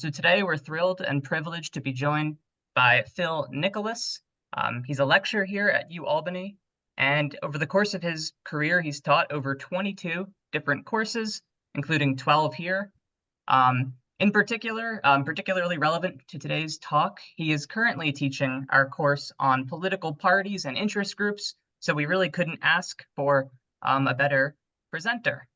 So today we're thrilled and privileged to be joined by Phil Nicholas. He's a lecturer here at Albany, and over the course of his career, he's taught over 22 different courses, including 12 here. In particular, particularly relevant to today's talk, he is currently teaching our course on political parties and interest groups, so we really couldn't ask for a better presenter.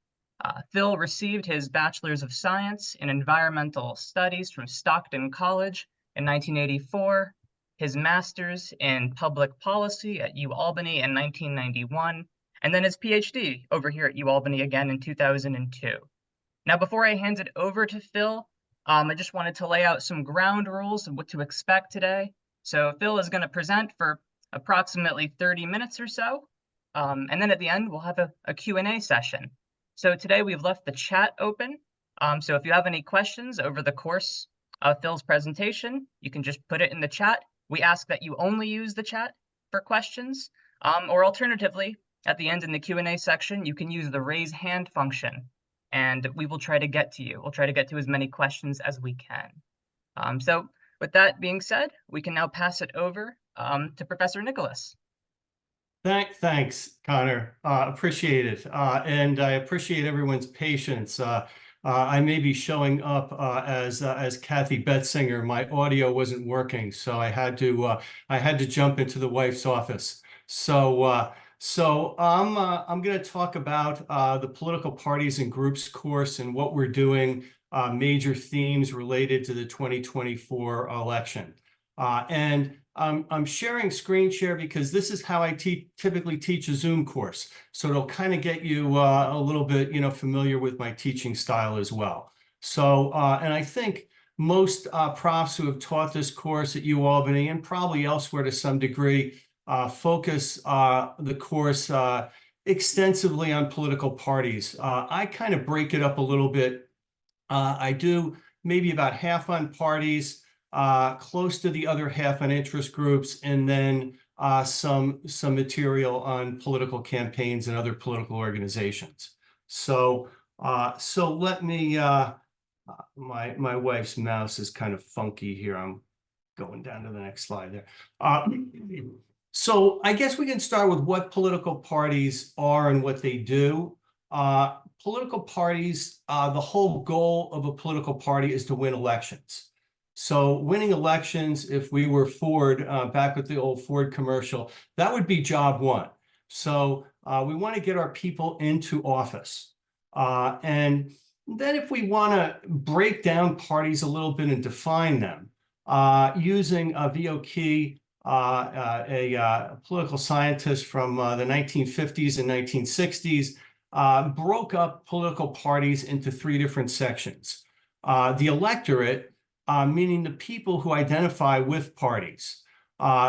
Phil received his Bachelor's of Science in Environmental Studies from Stockton College in 1984, his Master's in Public Policy at Albany in 1991, and then his PhD over here at Albany again in 2002. Now, before I hand it over to Phil, I just wanted to lay out some ground rules of what to expect today. So Phil is going to present for approximately 30 minutes or so, and then at the end, we'll have a Q&A session. So today we've left the chat open. So if you have any questions over the course of Phil's presentation, you can just put it in the chat. We ask that you only use the chat for questions, or alternatively, at the end in the Q&A section, you can use the raise hand function, and we will try to get to you. We'll try to get to as many questions as we can. So with that being said, we can now pass it over to Professor Nicholas. Thanks, Connor. Appreciate it. And I appreciate everyone's patience. I may be showing up as Kathy Betzinger. My audio wasn't working, so I had to jump into the wife's office. So I'm going to talk about the political parties and groups course and what we're doing, major themes related to the 2024 election. And I'm sharing screen share because this is how I typically teach a Zoom course. So it'll kind of get you a little bit, familiar with my teaching style as well. So, and I think most profs who have taught this course at Albany and probably elsewhere to some degree focus the course extensively on political parties. I kind of break it up a little bit. I do maybe about half on parties, close to the other half on interest groups, and then some material on political campaigns and other political organizations. So let me, my wife's mouse is kind of funky here. I'm going down to the next slide there. So I guess we can start with what political parties are and what they do. Political parties, the whole goal of a political party is to win elections. So winning elections, if we were Ford, back with the old Ford commercial, that would be job one. So we want to get our people into office. And then if we want to break down parties a little bit and define them, using Vio Key, a political scientist from the 1950s and 1960s, broke up political parties into three different sections. The electorate, meaning the people who identify with parties.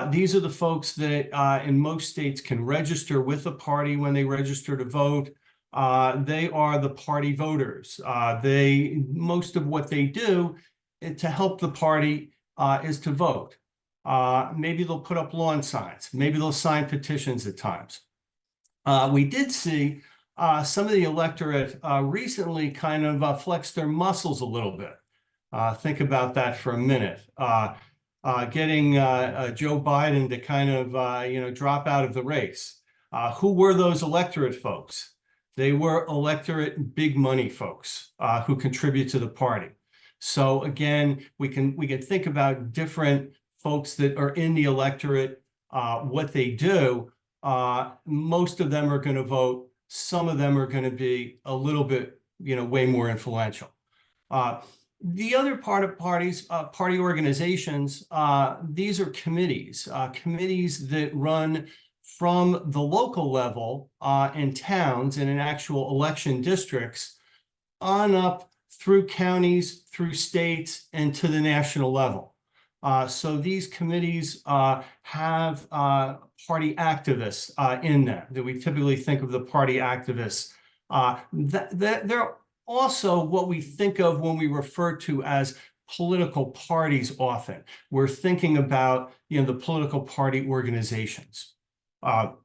These are the folks that in most states can register with a party when they register to vote. They are the party voters. Most of what they do to help the party is to vote. Maybe they'll put up lawn signs. Maybe they'll sign petitions at times. We did see some of the electorate recently kind of flex their muscles a little bit. Think about that for a minute. Getting Joe Biden to kind of, drop out of the race. Who were those electorate folks? They were electorate big money folks who contribute to the party. So again, we can think about different folks that are in the electorate, what they do. Most of them are going to vote. Some of them are going to be a little bit, way more influential. The other part of parties, party organizations, these are committees, committees that run from the local level in towns and in actual election districts on up through counties, through states, and to the national level. So these committees have party activists in them that we typically think of the party activists. They're also what we think of when we refer to as political parties often. We're thinking about the political party organizations. The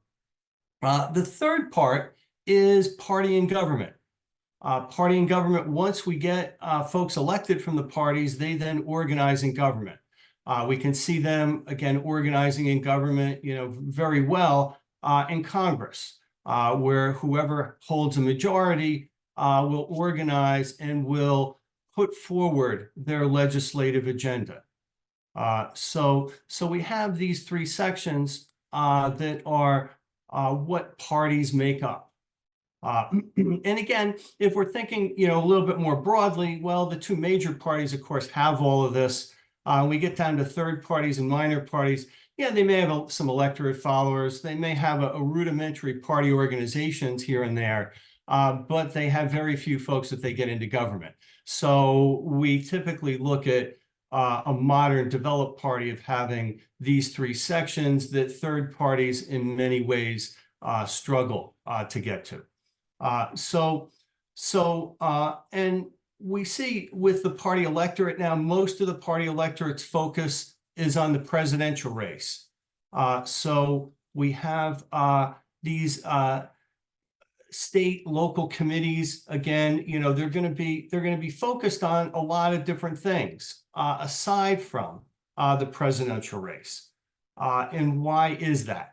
third part is party and government. Party and government, once we get folks elected from the parties, they then organize in government. We can see them, again, organizing in government, very well in Congress, where whoever holds a majority will organize and will put forward their legislative agenda. So we have these three sections that are what parties make up. And again, if we're thinking, a little bit more broadly, well, the two major parties, of course, have all of this. We get down to third parties and minor parties. Yeah, they may have some electorate followers. They may have a rudimentary party organizations here and there, but they have very few folks that they get into government. So we typically look at a modern developed party of having these three sections that third parties in many ways struggle to get to. And we see with the party electorate now, most of the party electorate's focus is on the presidential race. So we have these state, local committees. Again, they're going to be focused on a lot of different things aside from the presidential race. And why is that?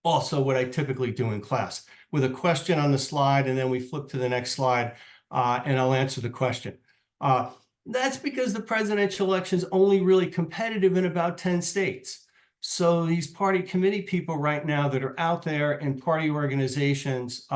Also what I typically do in class with a question on the slide, and then we flip to the next slide and I'll answer the question. That's because the presidential election is only really competitive in about 10 states. So these party committee people right now that are out there in party organizations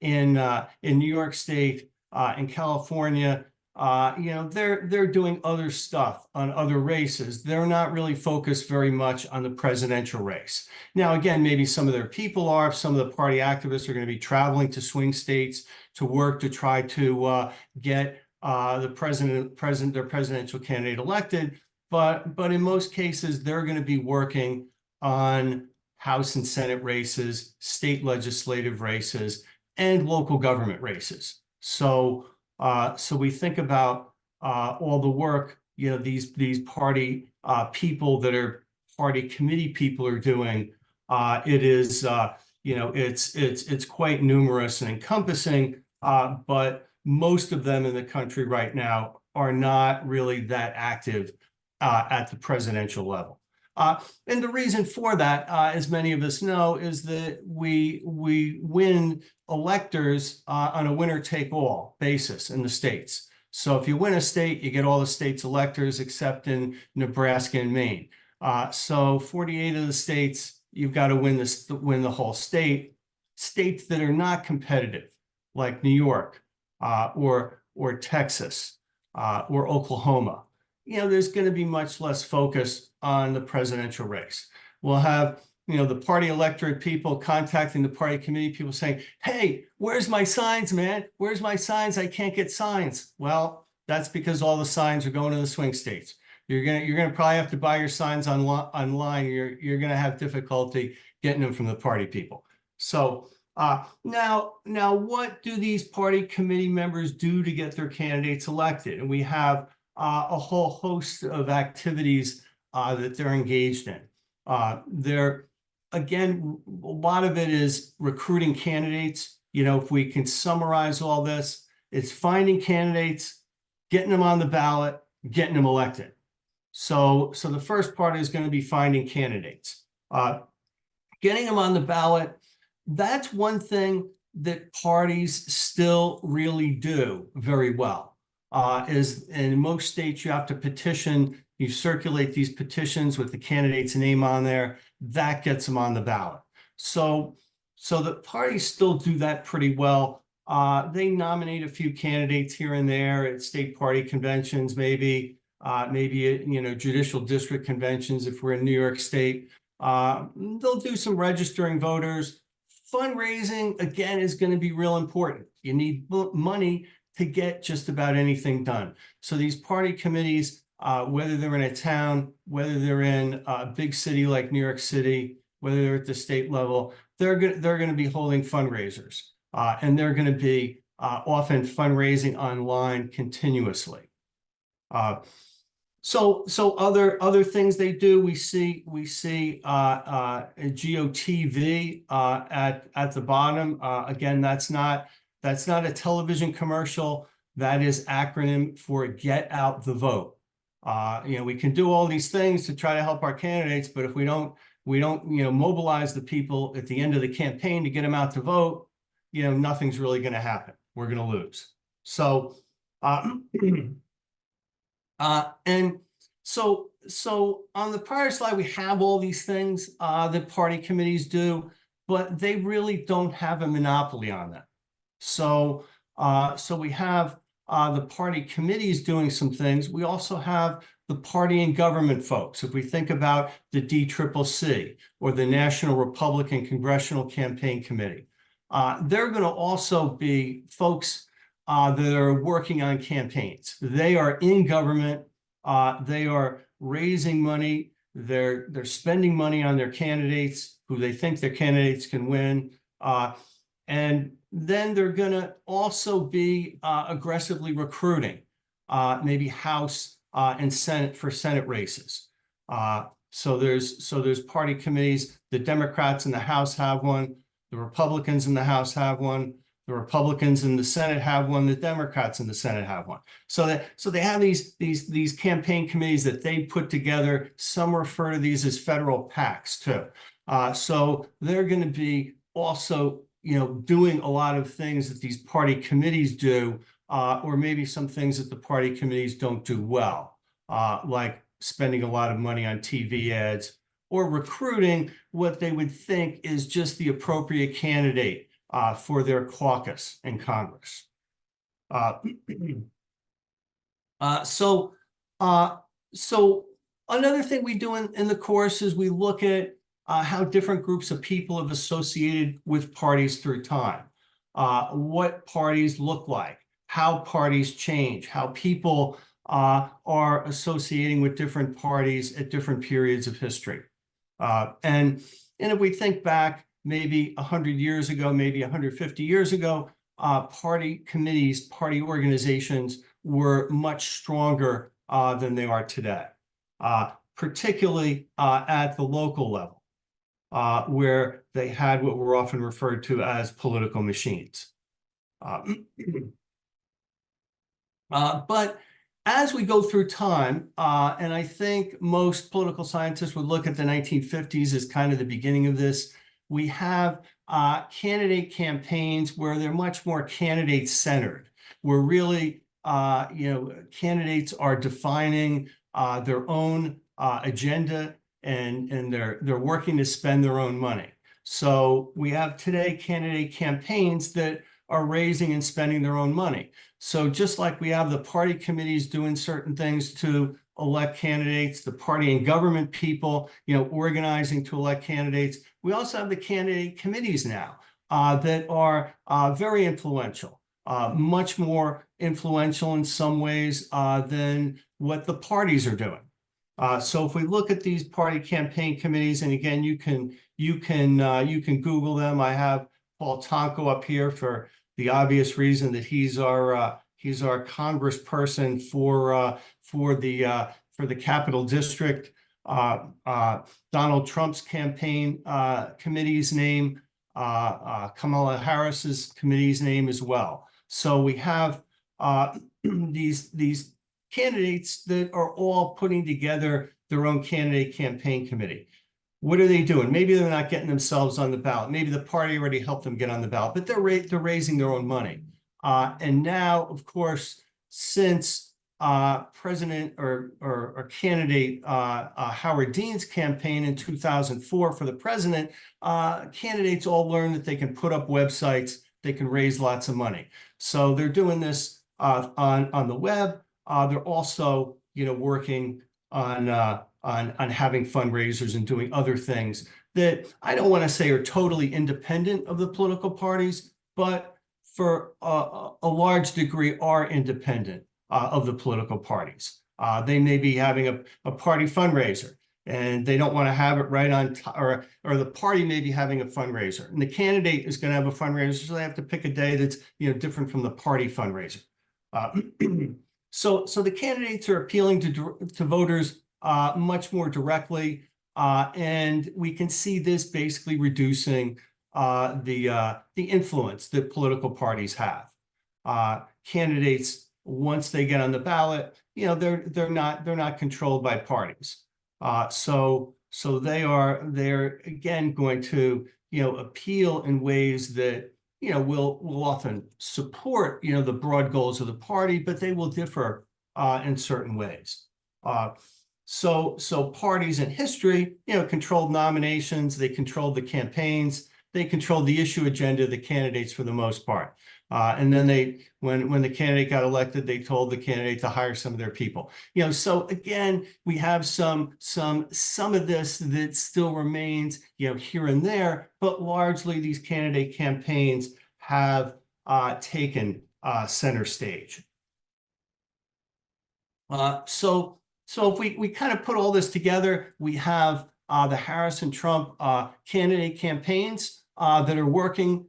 in New York State, in California, they're doing other stuff on other races. They're not really focused very much on the presidential race. Now, again, maybe some of their people are. Some of the party activists are going to be traveling to swing states to work to try to get their presidential candidate elected. But in most cases, they're going to be working on House and Senate races, state legislative races, and local government races. So we think about all the work, these party people that are party committee people are doing. It is, it's quite numerous and encompassing, but most of them in the country right now are not really that active at the presidential level. And the reason for that, as many of us know, is that we win electors on a winner-take-all basis in the states. So if you win a state, you get all the state's electors except in Nebraska and Maine. So 48 of the states, you've got to win the whole state. States that are not competitive, like New York or Texas or Oklahoma, there's going to be much less focus on the presidential race. We'll have, the party electorate people contacting the party committee people saying, hey, where's my signs, man? Where's my signs? I can't get signs. Well, that's because all the signs are going to the swing states. You're gonna probably have to buy your signs online. You're gonna have difficulty getting them from the party people. So now what do these party committee members do to get their candidates elected? And we have a whole host of activities that they're engaged in. Again, a lot of it is recruiting candidates. If we can summarize all this, it's finding candidates, getting them on the ballot, getting them elected. So the first part is going to be finding candidates. Getting them on the ballot, that's one thing that parties still really do very well. Is in most states, you have to petition, you circulate these petitions with the candidate's name on there, that gets them on the ballot. So the parties still do that pretty well. They nominate a few candidates here and there at state party conventions, maybe at, judicial district conventions if we're in New York State. They'll do some registering voters. Fundraising, again, is going to be real important. You need money to get just about anything done. So these party committees, whether they're in a town, whether they're in a big city like New York City, whether they're at the state level, they're going to be holding fundraisers, and they're going to be often fundraising online continuously. So other things they do, we see GOTV at the bottom. Again, that's not That's not a television commercial. That is acronym for Get Out the Vote. We can do all these things to try to help our candidates, but if we don't, mobilize the people at the end of the campaign to get them out to vote, nothing's really going to happen. We're going to lose. So, and so on the prior slide, we have all these things that party committees do, but they really don't have a monopoly on them. So we have the party committees doing some things. We also have the party and government folks. If we think about the DCCC or the National Republican Congressional Campaign Committee, they're going to also be folks that are working on campaigns. They are in government. They are raising money. They're spending money on their candidates who they think their candidates can win. And then they're going to also be aggressively recruiting, maybe House and Senate for Senate races. So there's party committees. The Democrats in the House have one. The Republicans in the House have one. The Republicans in the Senate have one. The Democrats in the Senate have one. So they have these campaign committees that they put together. Some refer to these as federal PACs too. So they're going to be also doing a lot of things that these party committees do, or maybe some things that the party committees don't do well, like spending a lot of money on TV ads or recruiting what they would think is just the appropriate candidate for their caucus in Congress. So another thing we do in the course is we look at how different groups of people have associated with parties through time, what parties look like, how parties change, how people are associating with different parties at different periods of history. And if we think back maybe 100 years ago, maybe 150 years ago, party committees, party organizations were much stronger than they are today, particularly at the local level. Where they had what were often referred to as political machines. But as we go through time, and I think most political scientists would look at the 1950s as kind of the beginning of this, we have candidate campaigns where they're much more candidate-centered, where really, candidates are defining their own agenda and they're working to spend their own money. So we have today candidate campaigns that are raising and spending their own money. So just like we have the party committees doing certain things to elect candidates, the party and government people, organizing to elect candidates, we also have the candidate committees now that are very influential, much more influential in some ways than what the parties are doing. So if we look at these party campaign committees, and again, you can Google them. I have Paul Tonko up here for the obvious reason that he's our congressperson for the Capital District. Donald Trump's campaign committee's name, Kamala Harris's committee's name as well. So we have these candidates that are all putting together their own candidate campaign committee. What are they doing? Maybe they're not getting themselves on the ballot. Maybe the party already helped them get on the ballot, but they're raising their own money. And now, of course, since President or candidate Howard Dean's campaign in 2004 for the president, candidates all learned that they can put up websites, they can raise lots of money. So they're doing this on the web. They're also, working on having fundraisers and doing other things that I don't want to say are totally independent of the political parties, but for a large degree are independent of the political parties. They may be having a party fundraiser and they don't want to have it right on or the party may be having a fundraiser and the candidate is going to have a fundraiser, so they have to pick a day that's different from the party fundraiser. So the candidates are appealing to voters much more directly, and we can see this basically reducing the influence that political parties have. Candidates, once they get on the ballot, they're not controlled by parties. So they're again going to appeal in ways that will often support the broad goals of the party, but they will differ in certain ways. So parties in history, controlled nominations, they controlled the campaigns, they controlled the issue agenda of the candidates for the most part. And then when the candidate got elected, they told the candidate to hire some of their people. So again, we have some of this that still remains, here and there, but largely these candidate campaigns have taken center stage. So if we kind of put all this together, we have the Harris and Trump candidate campaigns that are working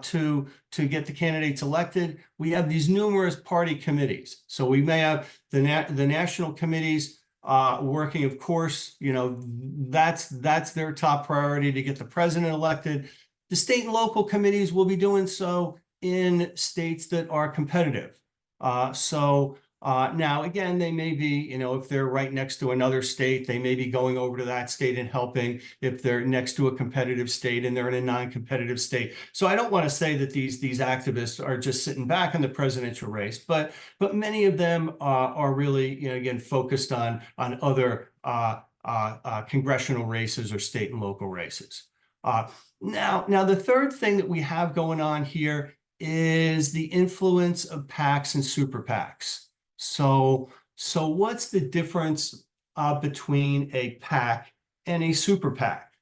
to get the candidates elected. We have these numerous party committees. So we may have the national committees working, of course, that's their top priority to get the president elected. The state and local committees will be doing so in states that are competitive. Now, again, they may be, if they're right next to another state, they may be going over to that state and helping if they're next to a competitive state and they're in a non-competitive state. So I don't want to say that these activists are just sitting back in the presidential race, but many of them are really, again, focused on other congressional races or state and local races. Now, the third thing that we have going on here is the influence of PACs and super PACs. So what's the difference between a PAC and a super PAC?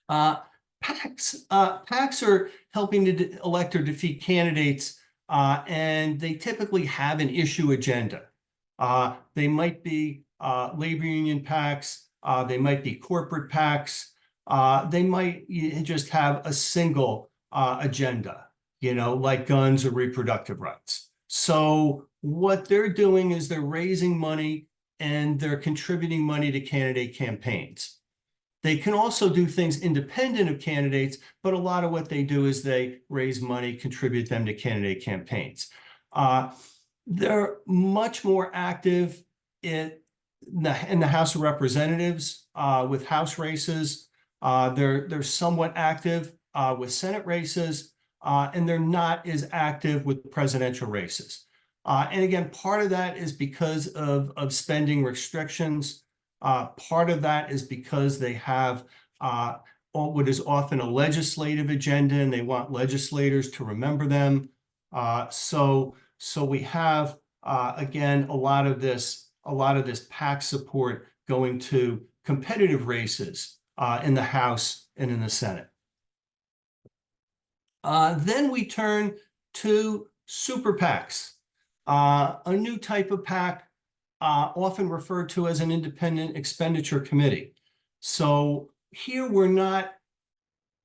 PACs are helping to elect or defeat candidates, and they typically have an issue agenda. They might be labor union PACs, they might be corporate PACs, they might just have a single agenda, like guns or reproductive rights. So what they're doing is they're raising money and they're contributing money to candidate campaigns. They can also do things independent of candidates, but a lot of what they do is they raise money, contribute them to candidate campaigns. They're much more active in the House of Representatives with House races. They're somewhat active with Senate races. And they're not as active with presidential races. And again, part of that is because of spending restrictions. Part of that is because they have what is often a legislative agenda, and they want legislators to remember them. So we have again a lot of this PAC support going to competitive races in the House and in the Senate. Then we turn to super PACs, a new type of PAC, often referred to as an independent expenditure committee. So here we're not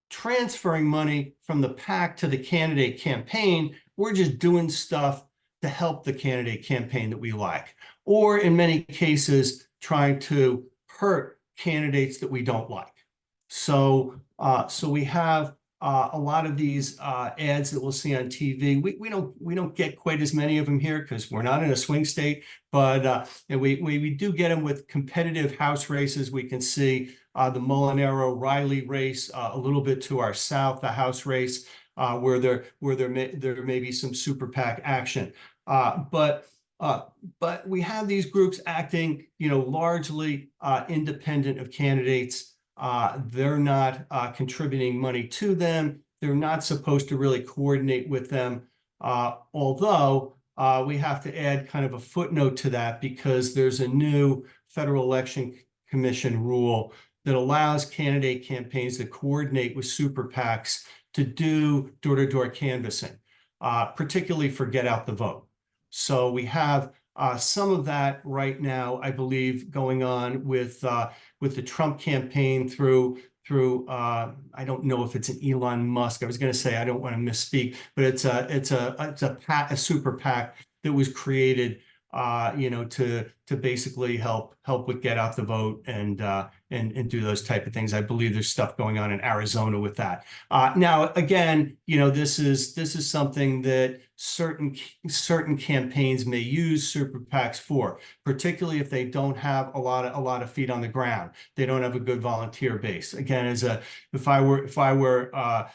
transferring money from the PAC to the candidate campaign. We're just doing stuff to help the candidate campaign that we like, or in many cases, trying to hurt candidates that we don't like. So we have a lot of these ads that we'll see on TV. We don't get quite as many of them here because we're not in a swing state, but and we do get them with competitive House races. We can see the Molinaro-Riley race a little bit to our south, the House race where there may be some super PAC action. But we have these groups acting, largely independent of candidates. They're not contributing money to them. They're not supposed to really coordinate with them. Although we have to add kind of a footnote to that because there's a new Federal Election Commission rule that allows candidate campaigns to coordinate with super PACs to do door-to-door canvassing, particularly for get out the vote. So we have some of that right now, I believe, going on with the Trump campaign through I don't know if it's an Elon Musk. I was going to say I don't want to misspeak, but it's a super PAC that was created, to to basically help with get out the vote and do those type of things. I believe there's stuff going on in Arizona with that. Now, again, this is something that certain campaigns may use super PACs for, particularly if they don't have a lot of feet on the ground. They don't have a good volunteer base. Again, if I were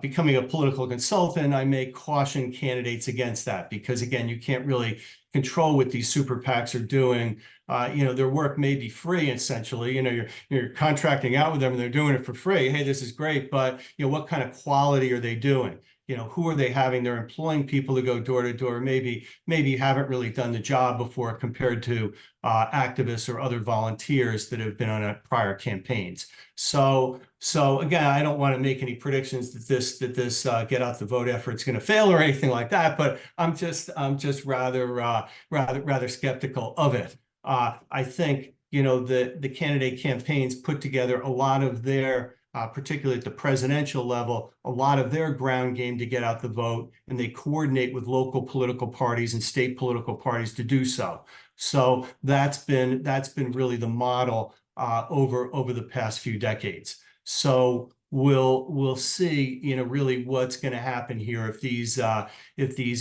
becoming a political consultant, I may caution candidates against that, because again, you can't really control what these super PACs are doing. Their work may be free, essentially. You're contracting out with them and they're doing it for free. Hey, this is great, but what kind of quality are they doing? Who are they having? They're employing people to go door to door. Maybe haven't really done the job before, compared to activists or other volunteers that have been on prior campaigns. So again, I don't want to make any predictions that this get out the vote effort is going to fail or anything like that. But I'm just rather skeptical of it. I think the candidate campaigns put together a lot of their particularly at the presidential level, a lot of their ground game to get out the vote, and they coordinate with local political parties and state political parties to do so. So that's been really the model over the past few decades. So we'll see, really what's going to happen here if these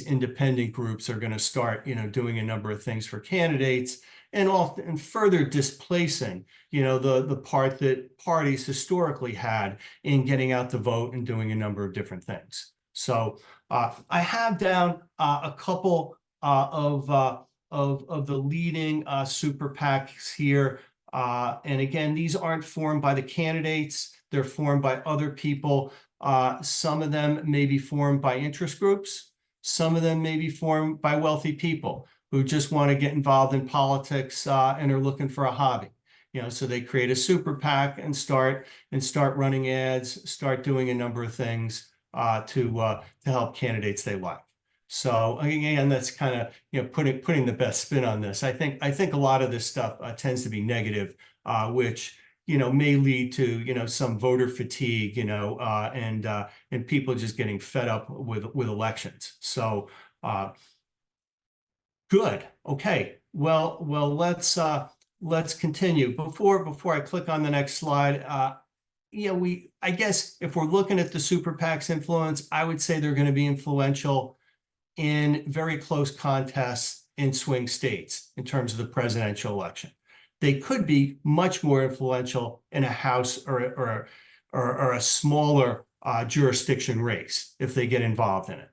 independent groups are going to start, doing a number of things for candidates, and further displacing, the part that parties historically had in getting out the vote and doing a number of different things. So I have down a couple of the leading super PACs here. And again, these aren't formed by the candidates. They're formed by other people. Some of them may be formed by interest groups. Some of them may be formed by wealthy people who just want to get involved in politics and are looking for a hobby. So they create a super PAC and start running ads, start doing a number of things to help candidates they like. So again, that's kind of putting the best spin on this. I think a lot of this stuff tends to be negative, which may lead to some voter fatigue, and people just getting fed up with elections. So good. Okay. Well, let's continue. Before I click on the next slide, I guess if we're looking at the super PAC's influence, I would say they're going to be influential in very close contests in swing states in terms of the presidential election. They could be much more influential in a House or a smaller jurisdiction race if they get involved in it.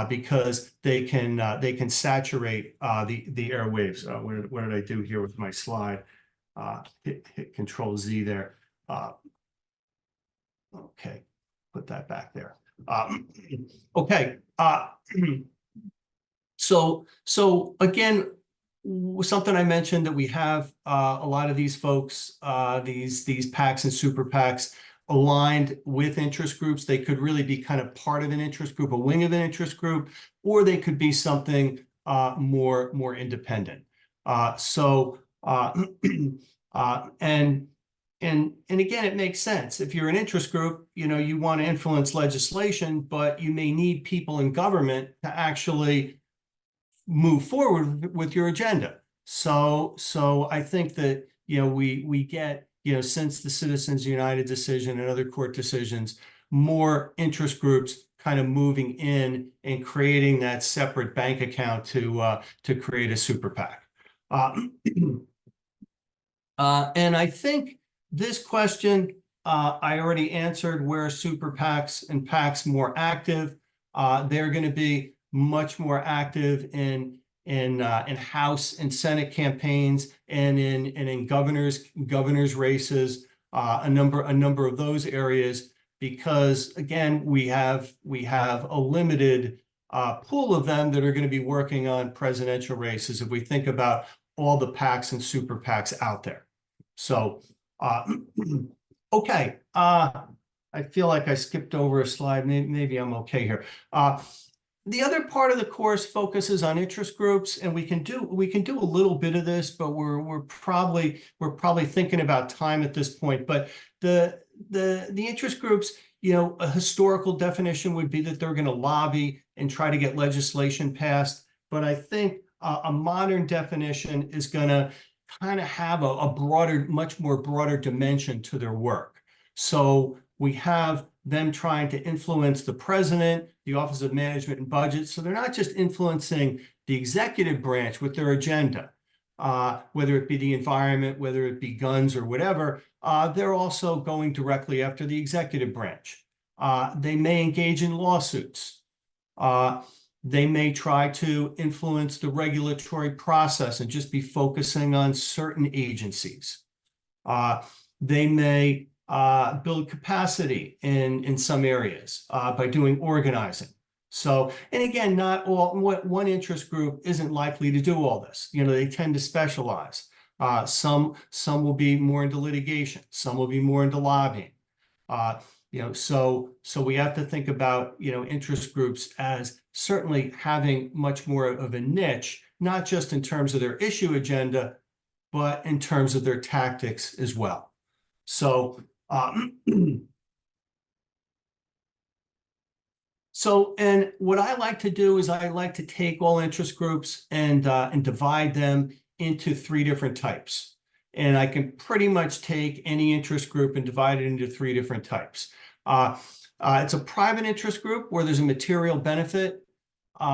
Because they can saturate the airwaves. What did I do here with my slide? Hit Control Z there. Okay, put that back there. Okay. So again, something I mentioned, that we have a lot of these folks, these PACs and super PACs, aligned with interest groups. They could really be kind of part of an interest group, a wing of an interest group, or they could be something more independent. And again, it makes sense. If you're an interest group, you want to influence legislation, but you may need people in government to actually move forward with your agenda. So I think that we get, since the Citizens United decision and other court decisions, more interest groups kind of moving in and creating that separate bank account to create a super PAC. And I think this question I already answered. Where super PACs and PACs more active? They're going to be much more active in House and Senate campaigns, and in governors races, a number of those areas, because again, we have a limited pool of them that are going to be working on presidential races if we think about all the PACs and super PACs out there. So okay, I feel like I skipped over a slide. Maybe I'm okay here. The other part of the course focuses on interest groups, and we can do a little bit of this, but we're probably thinking about time at this point. But the interest groups, a historical definition would be that they're going to lobby and try to get legislation passed. But I think a modern definition is going to kind of have a broader, much more broader dimension to their work. So we have them trying to influence the president, the Office of Management and Budget. So they're not just influencing the executive branch with their agenda, whether it be the environment, whether it be guns or whatever. They're also going directly after the executive branch. They may engage in lawsuits. They may try to influence the regulatory process and just be focusing on certain agencies. They may build capacity in some areas by doing organizing. So, and again, not all, one interest group isn't likely to do all this. You know, they tend to specialize. Some will be more into litigation. Some will be more into lobbying. You know, so we have to think about, you know, interest groups as certainly having much more of a niche, not just in terms of their issue agenda, but in terms of their tactics as well. So, and what I like to do is I like to take all interest groups and divide them into 3 different types. And I can pretty much take any interest group and divide it into 3 different types. It's a private interest group where there's a material benefit.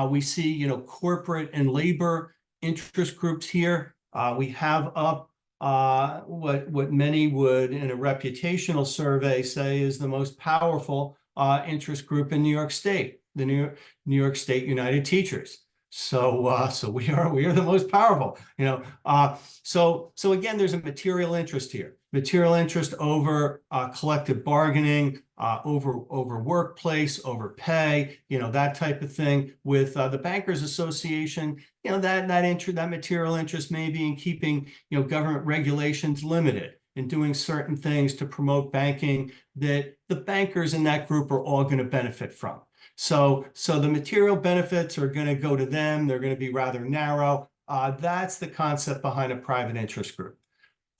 We see, you know, corporate and labor interest groups here. We have up what many would, in a reputational survey, say is the most powerful interest group in New York State, the New York State United Teachers. So we are the most powerful, you know. So again, there's a material interest here. Material interest over collective bargaining, over workplace, over pay, you know, that type of thing. With the Bankers Association, you know, that material interest may be in keeping, you know, government regulations limited and doing certain things to promote banking that the bankers in that group are all going to benefit from. So the material benefits are going to go to them. They're going to be rather narrow. That's the concept behind a private interest group.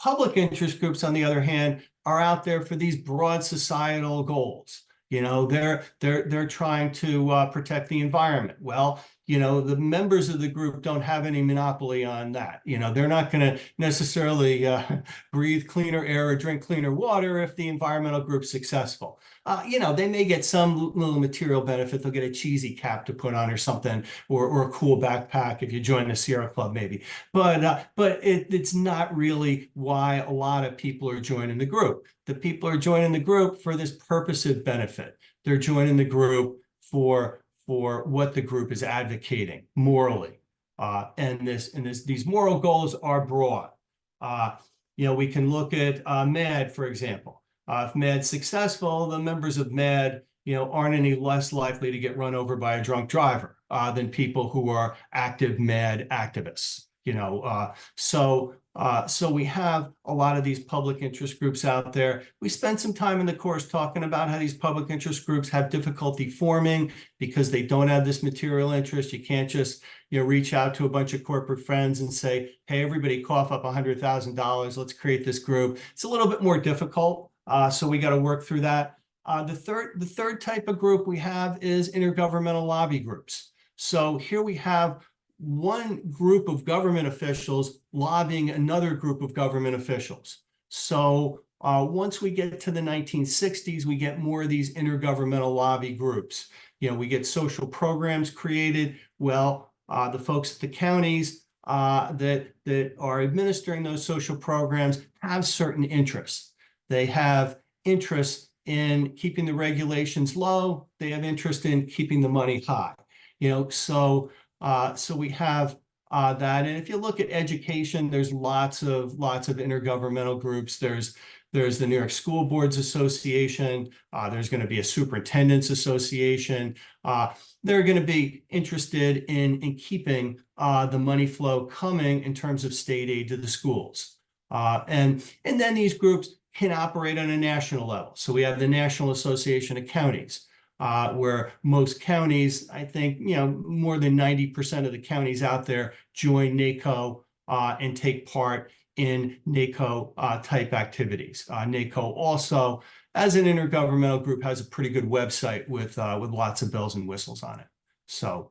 Public interest groups, on the other hand, are out there for these broad societal goals. You know, they're trying to protect the environment. Well, you know, the members of the group don't have any monopoly on that. You know, they're not going to necessarily breathe cleaner air or drink cleaner water if the environmental group's successful. You know, they may get some little material benefit. They'll get a cheesy cap to put on or something, or a cool backpack if you join the Sierra Club, maybe. But it's not really why a lot of people are joining the group. The people are joining the group for this purposive benefit. They're joining the group for what the group is advocating morally. And these moral goals are broad. You know, we can look at MAD, for example. If MAD's successful, the members of MAD, you know, aren't any less likely to get run over by a drunk driver than people who are active MAD activists. You know, so we have a lot of these public interest groups out there. We spent some time in the course talking about how these public interest groups have difficulty forming because they don't have this material interest. You can't just, you know, reach out to a bunch of corporate friends and say, hey, everybody cough up $100,000. Let's create this group. It's a little bit more difficult. So we got to work through that. The third type of group we have is intergovernmental lobby groups. So here we have one group of government officials lobbying another group of government officials. So once we get to the 1960s, we get more of these intergovernmental lobby groups. You know, we get social programs created. Well, the folks at the counties that are administering those social programs have certain interests. They have interest in keeping the regulations low. They have interest in keeping the money high. You know, so we have that. And if you look at education, there's lots of intergovernmental groups. There's the New York School Boards Association. There's going to be a Superintendent's Association. They're going to be interested in keeping the money flow coming in terms of state aid to the schools. And then these groups can operate on a national level. So we have the National Association of Counties, where most counties, I think, you know, more than 90% of the counties out there join NACO and take part in NACO type activities. NACO also, as an intergovernmental group, has a pretty good website with lots of bells and whistles on it. So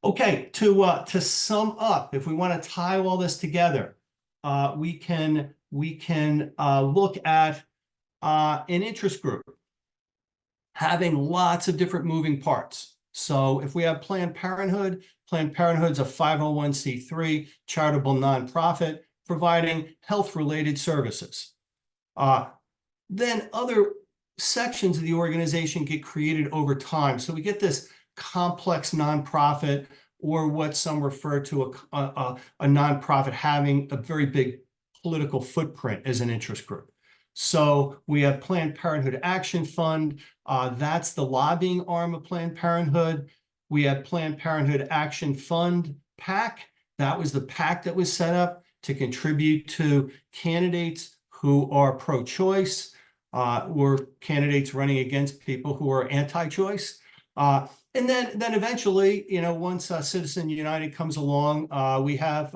Okay, to sum up, if we want to tie all this together, we can look at an interest group having lots of different moving parts. So if we have Planned Parenthood's a 501c3 charitable nonprofit providing health-related services. Then other sections of the organization get created over time. So we get this complex nonprofit, or what some refer to a nonprofit having a very big political footprint as an interest group. So we have Planned Parenthood Action Fund. That's the lobbying arm of Planned Parenthood. We have Planned Parenthood Action Fund PAC. That was the PAC that was set up to contribute to candidates who are pro-choice, or candidates running against people who are anti-choice. And then eventually, once Citizen United comes along, we have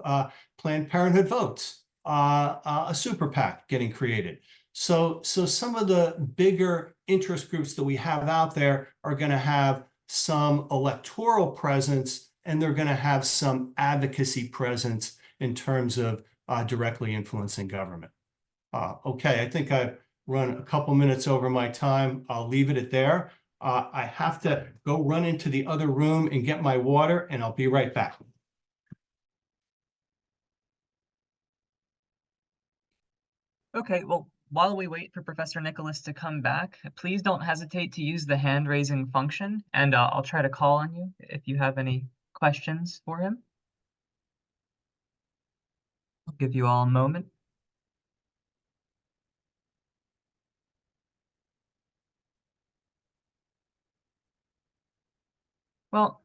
Planned Parenthood Votes, a super PAC getting created. So some of the bigger interest groups that we have out there are going to have some electoral presence, and they're going to have some advocacy presence in terms of directly influencing government. Okay, I think I've run a couple minutes over my time. I'll leave it at there. I have to go run into the other room and get my water, and I'll be right back. Okay, well, while we wait for Professor Nicholas to come back, please don't hesitate to use the hand raising function, and I'll try to call on you if you have any questions for him. I'll give you all a moment. Well,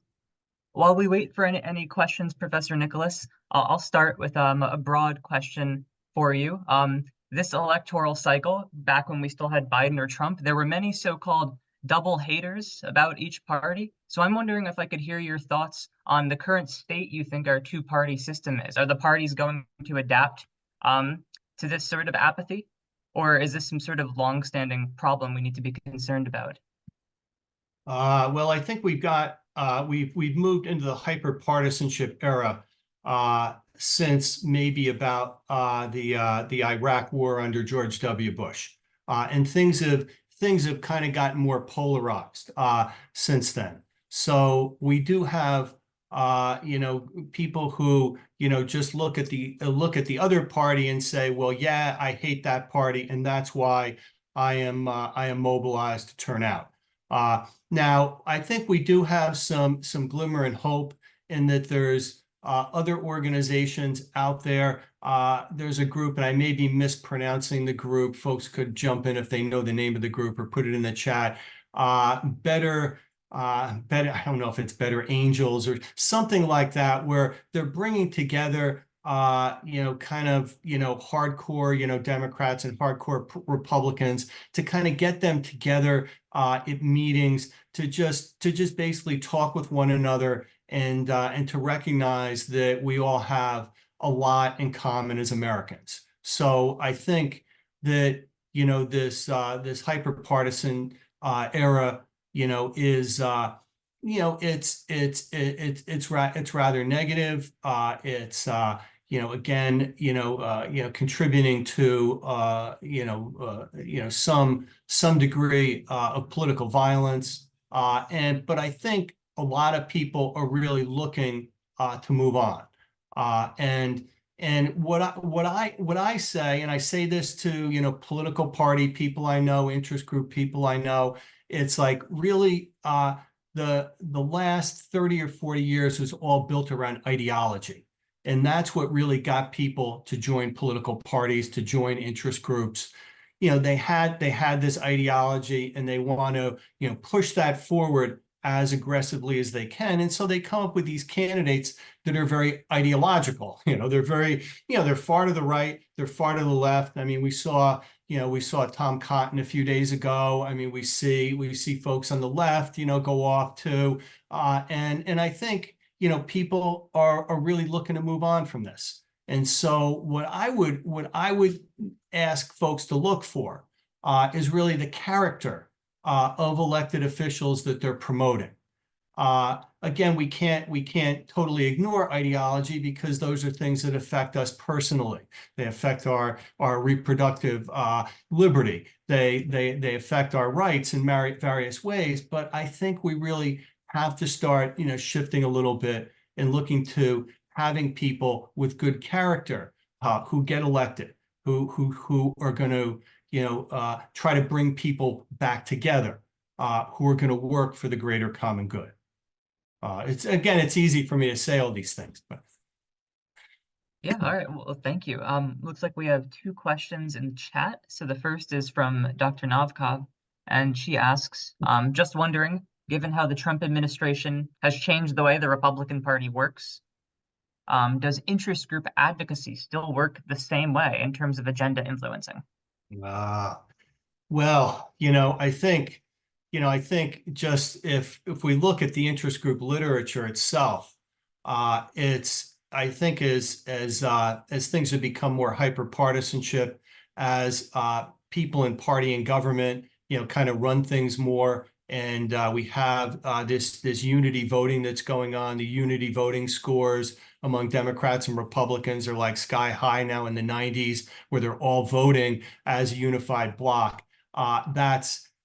while we wait for any questions, Professor Nicholas, I'll start with a broad question for you. This electoral cycle, back when we still had Biden or Trump, there were many so-called double haters about each party. So I'm wondering if I could hear your thoughts on the current state you think our two-party system is. Are the parties going to adapt to this sort of apathy? Or is this some sort of long-standing problem we need to be concerned about? Well, I think we've moved into the hyper-partisanship era since maybe about the Iraq War under George W. Bush, and things have kind of gotten more polarized since then. So we do have people who just look at the other party and say, well, yeah, I hate that party, and that's why I am mobilized to turn out. Now, I think we do have some glimmer and hope in that there's other organizations out there. There's a group, and I may be mispronouncing the group. Folks could jump in if they know the name of the group or put it in the chat. Better, I don't know if it's Better Angels or something like that, where they're bringing together kind of, hardcore, Democrats and hardcore Republicans to kind of get them together at meetings to just basically talk with one another and to recognize that we all have a lot in common as Americans. So I think that, this hyper-partisan era, is it's rather negative. It's again, contributing to some degree of political violence. But I think a lot of people are really looking to move on. And what I say, and I say this to political party people I know, interest group people I know, it's like really the last 30 or 40 years was all built around ideology. And that's what really got people to join political parties, to join interest groups. They had this ideology, and they want to, push that forward as aggressively as they can. And so they come up with these candidates that are very ideological. They're very, they're far to the right, they're far to the left. I mean, we saw Tom Cotton a few days ago. I mean, we see folks on the left, go off too. And I think, people are really looking to move on from this. And so what I would ask folks to look for is really the character of elected officials that they're promoting. Again, we can't totally ignore ideology because those are things that affect us personally. They affect our reproductive liberty. They affect our rights in various ways. But I think we really have to start, shifting a little bit and looking to having people with good character who get elected, who are going to, try to bring people back together, who are going to work for the greater common good. It's easy for me to say all these things, but Yeah, all right. Well, thank you. Looks like we have two questions in the chat. So the first is from Dr. Novkov, and she asks, just wondering, given how the Trump administration has changed the way the Republican Party works, does interest group advocacy still work the same way in terms of agenda influencing? uh, well, I think just if we look at the interest group literature itself, it's I think as things have become more hyper partisanship, as people in party and government, kind of run things more, and we have this unity voting that's going on. The unity voting scores among Democrats and Republicans are like sky high now in the 90s, where they're all voting as a unified bloc.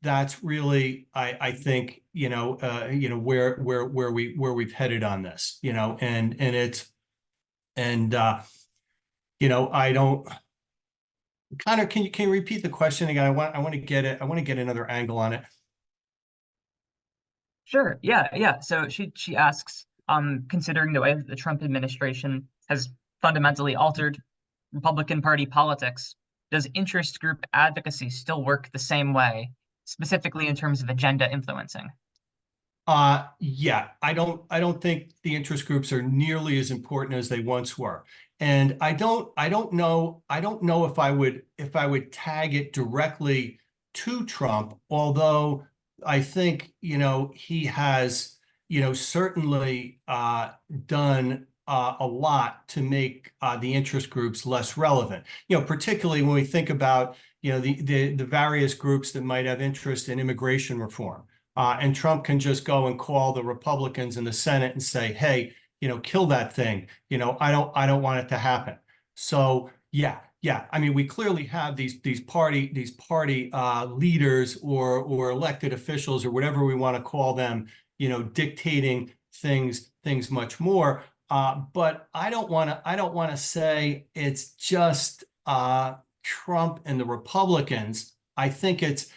That's really, I think, where we've headed on this, and it's and I don't kind of can you repeat the question again? I want to get it. I want to get another angle on it. Sure. Yeah, yeah. So she asks, considering the way that the Trump administration has fundamentally altered Republican Party politics, does interest group advocacy still work the same way, specifically in terms of agenda influencing? Yeah, I don't think the interest groups are nearly as important as they once were. And I don't know if I would tag it directly to Trump, although I think, he has, certainly done a lot to make the interest groups less relevant. Particularly when we think about, the various groups that might have interest in immigration reform. And Trump can just go and call the Republicans in the Senate and say, "Hey, kill that thing. I don't want it to happen." So yeah, yeah. I mean, we clearly have these party leaders or elected officials or whatever we want to call them, dictating things much more. But I don't want to say it's just Trump and the Republicans. I think it's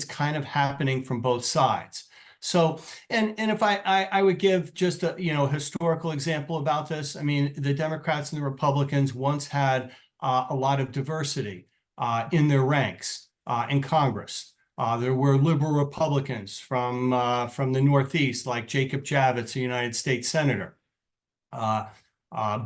kind of happening from both sides. So, and if I would give just a historical example about this, I mean, the Democrats and the Republicans once had a lot of diversity in their ranks in Congress. There were liberal Republicans from the Northeast, like Jacob Javits, a United States Senator. Uh,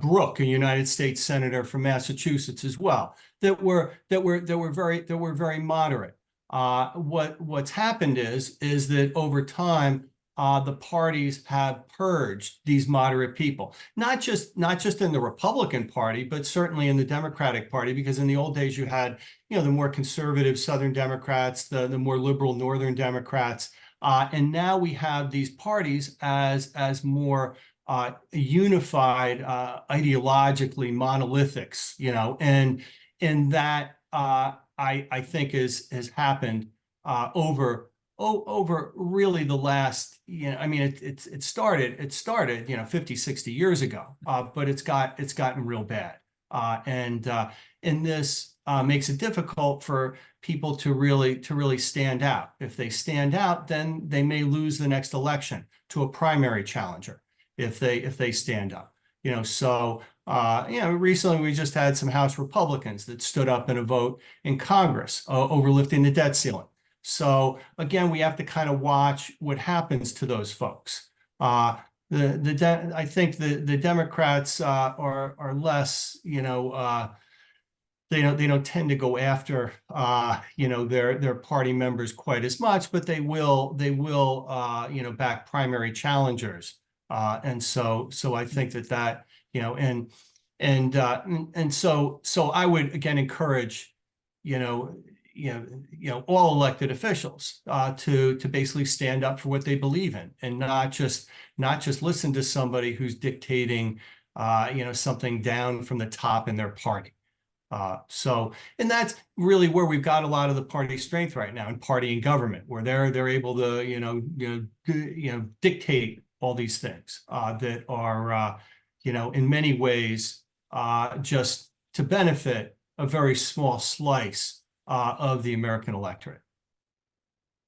Brooke, a United States Senator from Massachusetts as well, that were very moderate. What's happened is that over time, the parties have purged these moderate people, not just in the Republican Party, but certainly in the Democratic Party, because in the old days you had, the more conservative Southern Democrats, the more liberal Northern Democrats, and now we have these parties as more unified, ideologically monolithics, and that I think has happened over really the last, I mean, it started 50, 60 years ago, but it's gotten real bad. And this makes it difficult for people to really stand out. If they stand out, then they may lose the next election to a primary challenger if they stand up. So recently we just had some House Republicans that stood up in a vote in Congress over lifting the debt ceiling. So again, we have to kind of watch what happens to those folks. I think the Democrats are less, they don't tend to go after their party members quite as much, but they will back primary challengers. And so I think that and so I would again encourage, all elected officials to basically stand up for what they believe in, and not just listen to somebody who's dictating something down from the top in their party. And that's really where we've got a lot of the party strength right now, in party and government, where they're able to dictate all these things that are in many ways just to benefit a very small slice of the American electorate.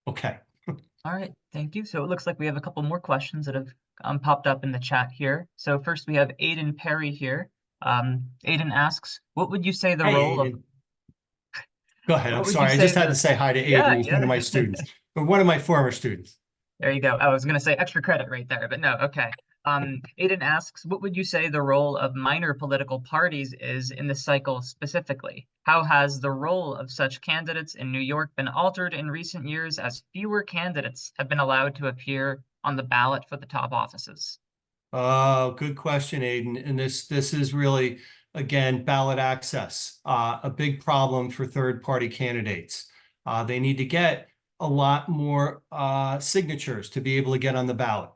Okay. All right, thank you. So it looks like we have a couple more questions that have popped up in the chat here. So first we have Aiden Perry here. Aiden asks, what would you say the Hey, role of, Aiden. Go ahead. I'm what would you sorry. I say just had to the, say hi to Aiden. yeah, He's one yeah, of my students, or one of my former students. there you go. I was going to say extra credit right there, but no, okay. Aiden asks, what would you say the role of minor political parties is in this cycle specifically? How has the role of such candidates in New York been altered in recent years as fewer candidates have been allowed to appear on the ballot for the top offices? Oh, good question, Aiden. And this is really, again, ballot access, a big problem for third-party candidates. They need to get a lot more signatures to be able to get on the ballot.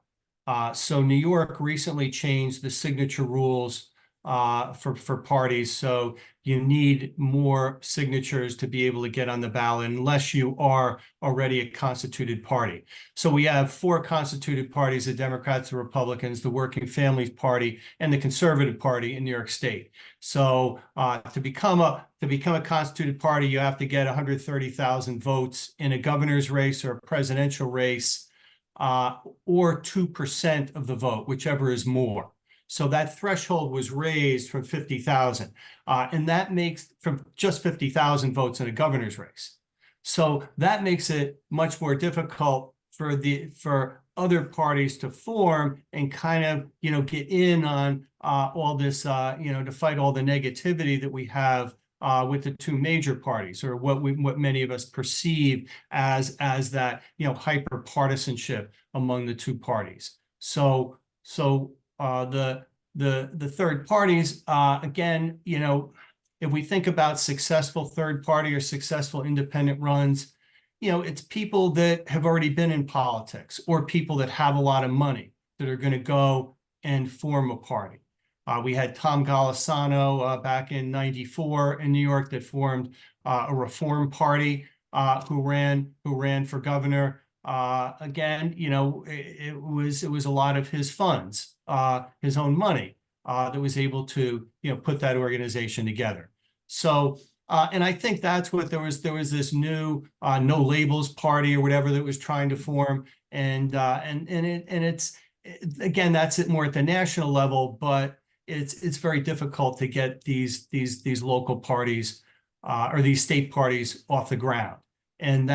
So New York recently changed the signature rules for parties. So you need more signatures to be able to get on the ballot, unless you are already a constituted party. So we have 4 constituted parties: the Democrats, the Republicans, the Working Families Party, and the Conservative Party in New York State. So to become a constituted party, you have to get 130,000 votes in a governor's race or a presidential race, or 2% of the vote, whichever is more. So that threshold was raised from 50,000, and that makes from just 50,000 votes in a governor's race. So that makes it much more difficult for other parties to form and kind of get in on all this to fight all the negativity that we have with the 2 major parties, or what many of us perceive as that hyper partisanship among the 2 parties. So the third parties, again, if we think about successful third party or successful independent runs, it's people that have already been in politics, or people that have a lot of money that are going to go and form a party. We had Tom Golisano back in '94 in New York that formed a Reform Party, who ran for governor. Again, it was a lot of his funds, his own money, that was able to put that organization together. So and I think that's what there was this new No Labels Party or whatever that was trying to form, and it's, again, that's it more at the national level, but it's very difficult to get these local parties or these state parties off the ground. And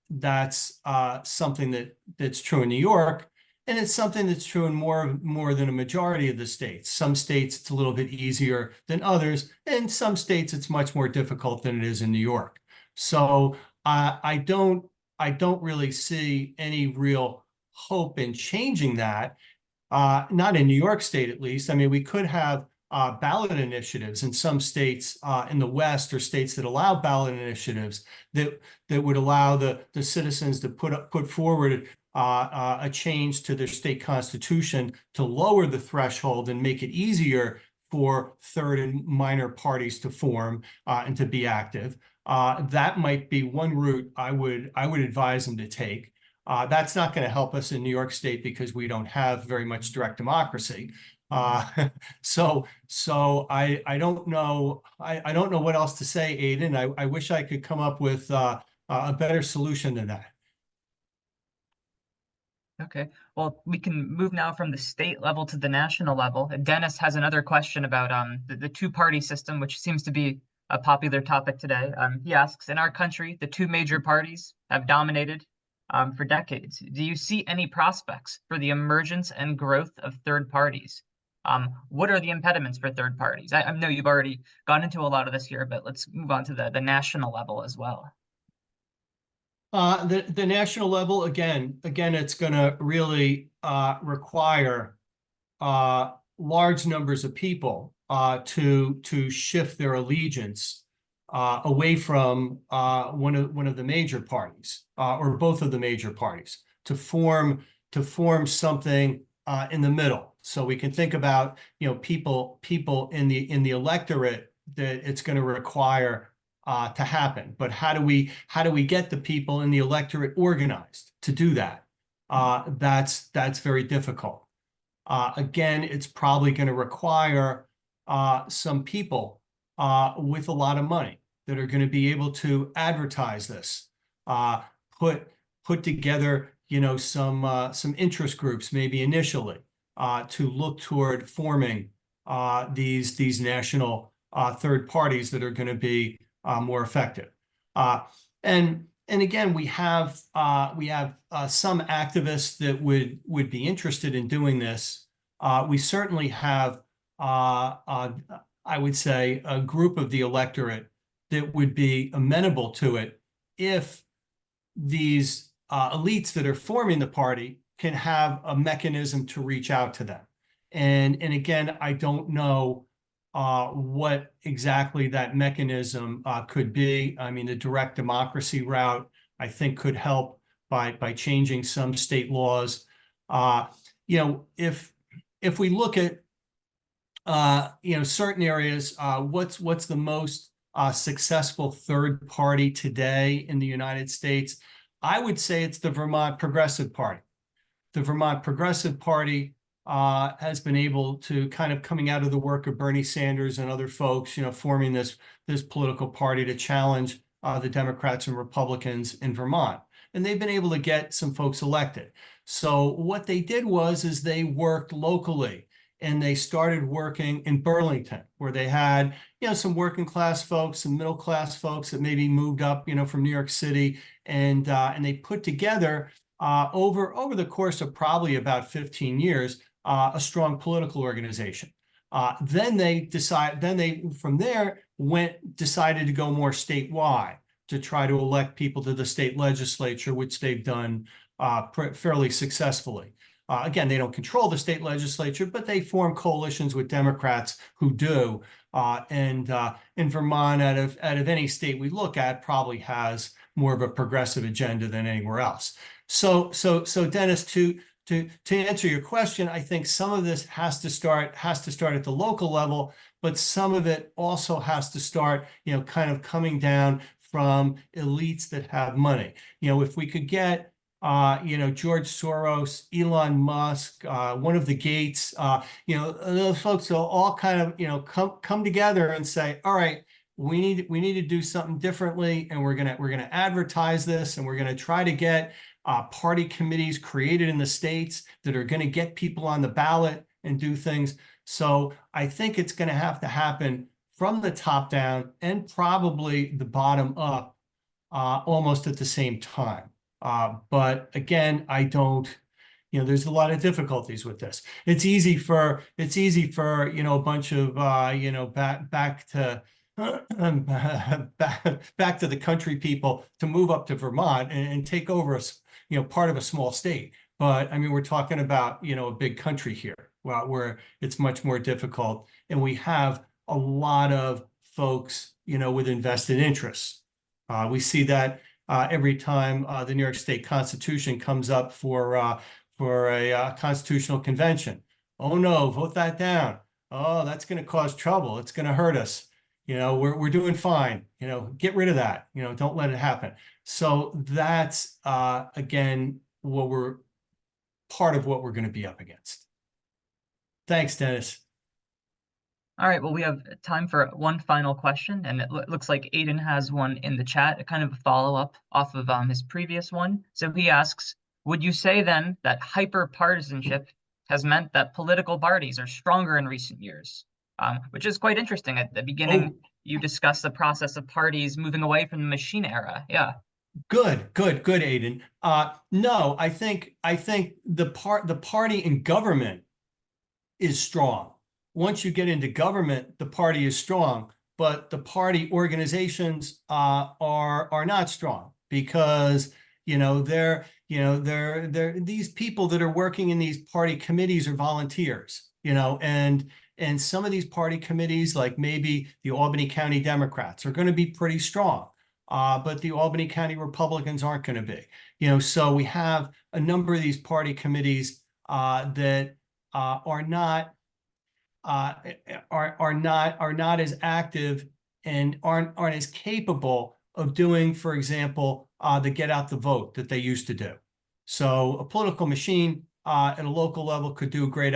that's something that's true in New York, and it's something that's true in more than a majority of the states. Some states it's a little bit easier than others, and some states it's much more difficult than it is in New York. So I don't really see any real hope in changing that. Not in New York State, at least. I mean, we could have ballot initiatives in some states in the West, or states that allow ballot initiatives that would allow the citizens to put forward a change to their state constitution to lower the threshold and make it easier for third and minor parties to form and to be active. That might be one route I would advise them to take. That's not going to help us in New York State because we don't have very much direct democracy. So I don't know. I don't know what else to say, Aiden. I wish I could come up with a better solution than that. Okay, well, we can move now from the state level to the national level. Dennis has another question about the 2-party system, which seems to be a popular topic today. He asks, in our country, the 2 major parties have dominated for decades. Do you see any prospects for the emergence and growth of third parties? What are the impediments for third parties? I know you've already gone into a lot of this here, but let's move on to the national level as well. The national level, again, it's going to really require large numbers of people to shift their allegiance away from one of the major parties or both of the major parties to form something in the middle. So we can think about, people in the electorate that it's going to require to happen. But how do we get the people in the electorate organized to do that? That's very difficult. Again, it's probably going to require some people with a lot of money that are going to be able to advertise this, put together, some interest groups, maybe initially, to look toward forming these national third parties that are going to be more effective. And again, we have some activists that would be interested in doing this. We certainly have, I would say, a group of the electorate that would be amenable to it if these elites that are forming the party can have a mechanism to reach out to them. And again, I don't know what exactly that mechanism could be. I mean, the direct democracy route, I think, could help by changing some state laws. If we look at certain areas, what's the most successful third party today in the United States? I would say it's the Vermont Progressive Party. The Vermont Progressive Party has been able to, kind of coming out of the work of Bernie Sanders and other folks, forming this political party to challenge the Democrats and Republicans in Vermont. And they've been able to get some folks elected. So what they did is they worked locally, and they started working in Burlington, where they had, some working class folks and middle class folks that maybe moved up, from New York City, and they put together over the course of probably about 15 years, a strong political organization. Then they from there decided to go more statewide to try to elect people to the state legislature, which they've done fairly successfully. Again, they don't control the state legislature, but they form coalitions with Democrats who do. And in Vermont, out of any state we look at, probably has more of a progressive agenda than anywhere else. So Dennis, to answer your question, I think some of this has to start at the local level, but some of it also has to start, kind of coming down from elites that have money. If we could get George Soros, Elon Musk, one of the Gates, those folks will all kind of, come together and say, all right, we need to do something differently, and we're gonna advertise this, and we're gonna try to get party committees created in the states that are going to get people on the ballot and do things. So I think it's going to have to happen from the top down and probably the bottom up, almost at the same time. But again, I don't, there's a lot of difficulties with this. It's easy for a bunch of back to back to the country people to move up to Vermont and take over part of a small state. But I mean, we're talking about, a big country here, where it's much more difficult. And we have a lot of folks, with invested interests. We see that every time the New York State Constitution comes up for a constitutional convention. Oh no, vote that down. Oh, that's going to cause trouble. It's going to hurt us. We're doing fine. Get rid of that. Don't let it happen. So that's again part of what we're going to be up against. Thanks, Dennis. All right, well, we have time for one final question, and it looks like Aiden has one in the chat, a kind of a follow-up off of his previous one. So he asks, would you say then that hyper-partisanship has meant that political parties are stronger in recent years? Which is quite interesting. At the beginning, you discussed the process of parties moving away from the machine era. Yeah. Good, Aiden. No, I think the party in government is strong. Once you get into government, the party is strong, but the party organizations are not strong, because they're these people that are working in these party committees are volunteers, and And some of these party committees, like maybe the Albany County Democrats, are going to be pretty strong. But the Albany County Republicans aren't going to be. So we have a number of these party committees that are not are not as active and aren't as capable of doing, for example, the get out the vote that they used to do. So a political machine at a local level could do a get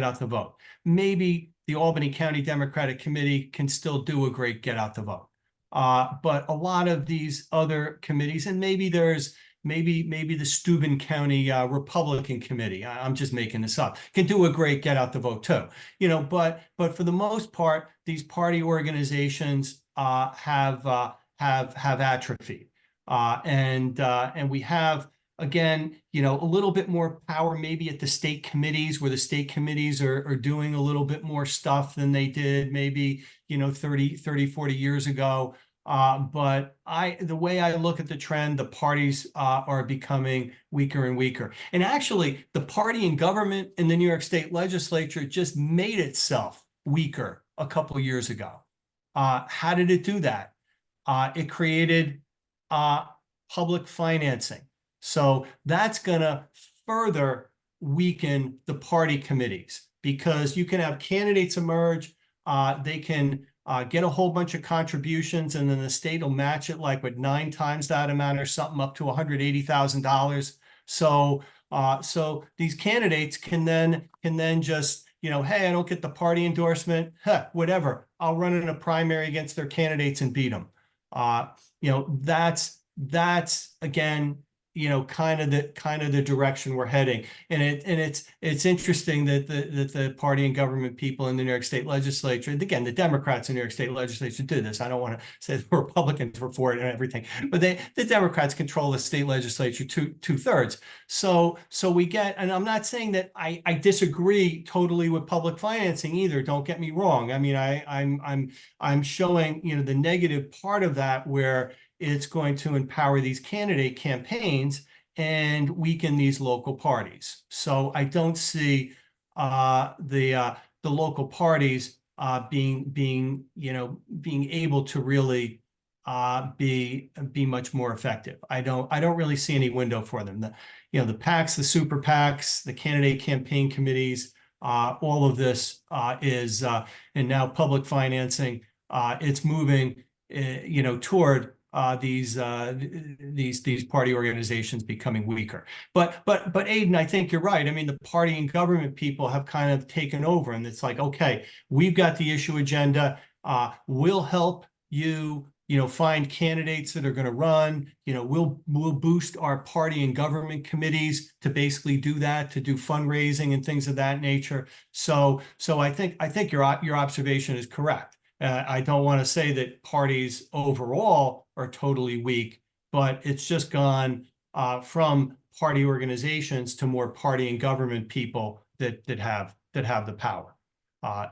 out the vote. Maybe the Albany County Democratic Committee can still do a great get out the vote. But a lot of these other committees, and maybe the Steuben County Republican Committee, I'm just making this up, can do a great get out the vote too. But for the most part, these party organizations have atrophied, and we have, again, a little bit more power maybe at the state committees, where the state committees are doing a little bit more stuff than they did maybe 30, 40 years ago. But the way I look at the trend, the parties are becoming weaker and weaker. And actually, the party in government in the New York State Legislature just made itself weaker a couple of years ago. How did it do that? It created public financing. So that's going to further weaken the party committees, because you can have candidates emerge. They can get a whole bunch of contributions, and then the state will match it like with 9 times that amount or something, up to $180,000. So these candidates can then just, hey, I don't get the party endorsement, whatever. I'll run in a primary against their candidates and beat them. That's again, kind of the direction we're heading. And it's interesting that the party and government people in the New York State Legislature, and again, the Democrats in the New York State Legislature do this. I don't want to say the Republicans were for it and everything, but the Democrats control the state legislature two-thirds. So we get, and I'm not saying that I disagree totally with public financing either. Don't get me wrong. I mean, I'm showing, the negative part of that, where it's going to empower these candidate campaigns and weaken these local parties. So I don't see the local parties being able to really be much more effective. I don't really see any window for them. The PACs, the super PACs, the candidate campaign committees, all of this is and now public financing. It's moving toward these party organizations becoming weaker. But Aidan, I think you're right. I mean, the party and government people have kind of taken over, and it's like, okay, we've got the issue agenda. We'll help you, find candidates that are going to run. We'll boost our party and government committees to basically do that, to do fundraising and things of that nature. So I think your observation is correct. I don't want to say that parties overall are totally weak, but it's just gone from party organizations to more party and government people that have the power.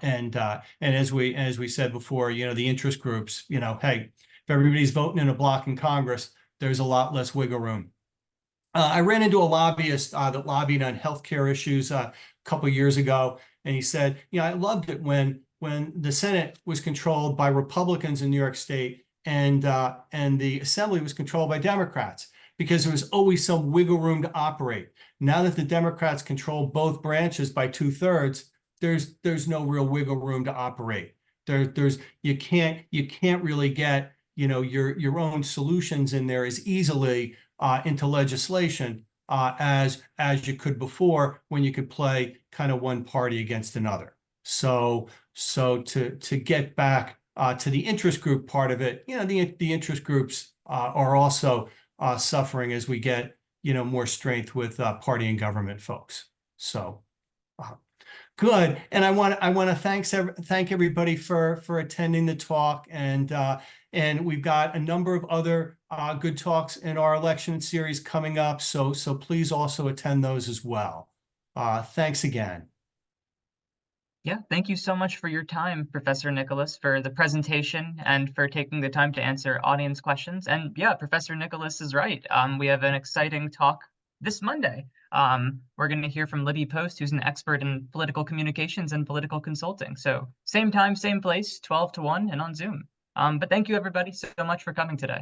And as we said before, the interest groups, hey, if everybody's voting in a block in Congress, there's a lot less wiggle room. I ran into a lobbyist that lobbied on healthcare issues a couple of years ago, and he said, I loved it when the Senate was controlled by Republicans in New York State and the Assembly was controlled by Democrats, because there was always some wiggle room to operate. Now that the Democrats control both branches by 2/3, there's no real wiggle room to operate. You can't really get your own solutions in there as easily into legislation as you could before, when you could play kind of one party against another. So to get back to the interest group part of it, the interest groups are also suffering as we get more strength with party and government folks. So good. And I want to thank everybody for attending the talk, and we've got a number of other good talks in our election series coming up. So please also attend those as well. Thanks again. Yeah, thank you so much for your time, Professor Nicholas, for the presentation and for taking the time to answer audience questions. And yeah, Professor Nicholas is right. We have an exciting talk this Monday We're going to hear from Libby Post, who's an expert in political communications and political consulting. So same time, same place, 12 to 1 and on Zoom. But thank you everybody so much for coming today.